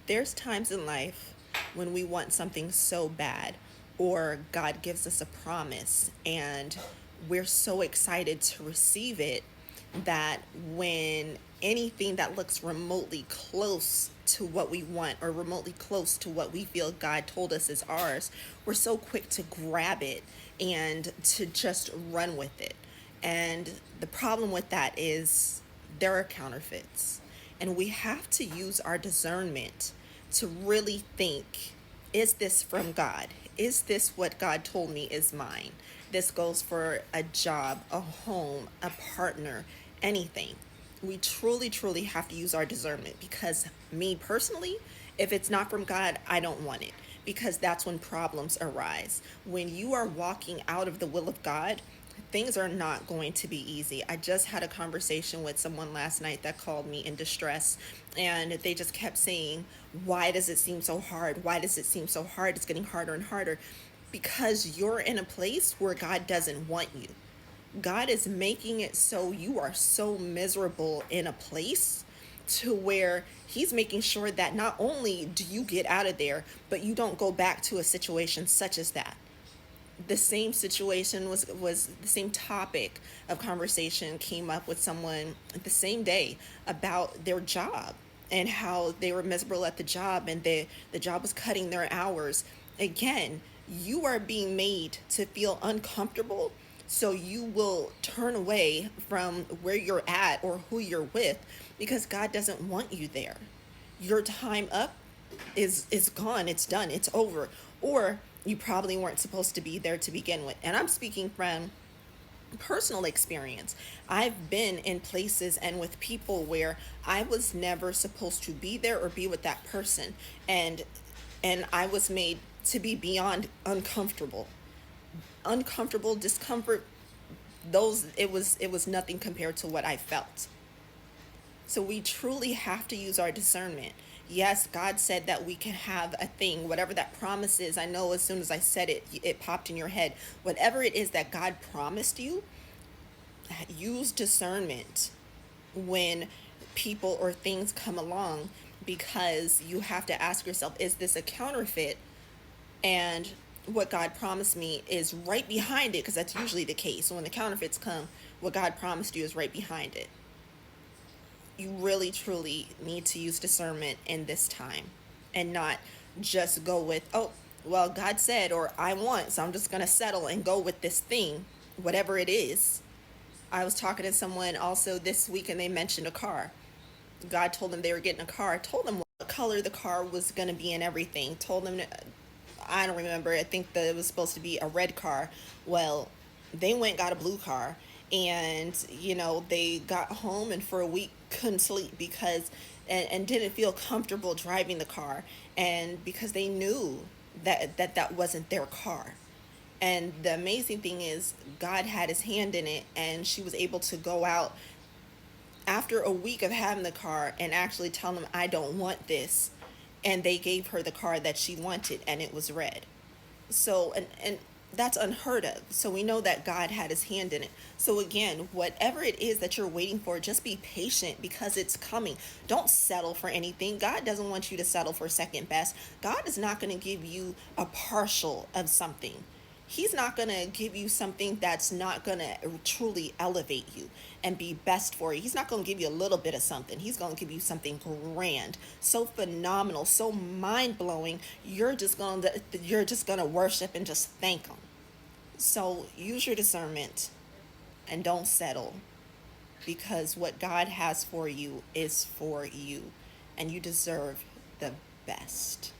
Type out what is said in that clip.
There's times in life when we want something so bad, or God gives us a promise, and we're so excited to receive it that when anything that looks remotely close to what we want or remotely close to what we feel God told us is ours, we're so quick to grab it and to just run with it. And the problem with that is there are counterfeits. And we have to use our discernment to really think, is this from God? Is this what God told me is mine? This goes for a job, a home, a partner, anything. We truly, truly have to use our discernment because, me personally, if it's not from God, I don't want it because that's when problems arise. When you are walking out of the will of God, things are not going to be easy. I just had a conversation with someone last night that called me in distress, and they just kept saying, why does it seem so hard? Why does it seem so hard? It's getting harder and harder. Because you're in a place where God doesn't want you. God is making it so you are so miserable in a place to where he's making sure that not only do you get out of there, but you don't go back to a situation such as that. The same situation was the same topic of conversation came up with someone the same day about their job and how they were miserable at the job, and the job was cutting their hours. Again, you are being made to feel uncomfortable, so you will turn away from where you're at or who you're with because God doesn't want you there. Your time up is gone, it's done, it's over. Or you probably weren't supposed to be there to begin with. And I'm speaking from personal experience. I've been in places and with people where I was never supposed to be there or be with that person, and I was made to be beyond uncomfortable. Uncomfortable discomfort, those it was nothing compared to what I felt. So we truly have to use our discernment. Yes, God said that we can have a thing, whatever that promise is. I know as soon as I said it, it popped in your head. Whatever it is that God promised you, use discernment when people or things come along, because you have to ask yourself, is this a counterfeit? And what God promised me is right behind it, because that's usually the case. So when the counterfeits come, what God promised you is right behind it. You really truly need to use discernment in this time and not just go with, oh, well, God said, or I want, so I'm just going to settle and go with this thing, whatever it is. I was talking to someone also this week, and they mentioned a car. God told them they were getting a car. I told them what color the car was going to be and everything. Told them, I don't remember, I think that it was supposed to be a red car. Well, they went got a blue car, and they got home and for a week couldn't sleep because and didn't feel comfortable driving the car, and because they knew that wasn't their car. And the amazing thing is God had his hand in it, and she was able to go out after a week of having the car and actually tell them, I don't want this. And they gave her the car that she wanted, and it was red. So, and that's unheard of. So we know that God had his hand in it. So again, whatever it is that you're waiting for, just be patient because it's coming. Don't settle for anything. God doesn't want you to settle for second best. God is not going to give you a partial of something. He's not going to give you something that's not going to truly elevate you and be best for you. He's not going to give you a little bit of something. He's going to give you something grand, so phenomenal, so mind-blowing. You're just going to worship and just thank him. So use your discernment and don't settle, because what God has for you is for you, and you deserve the best.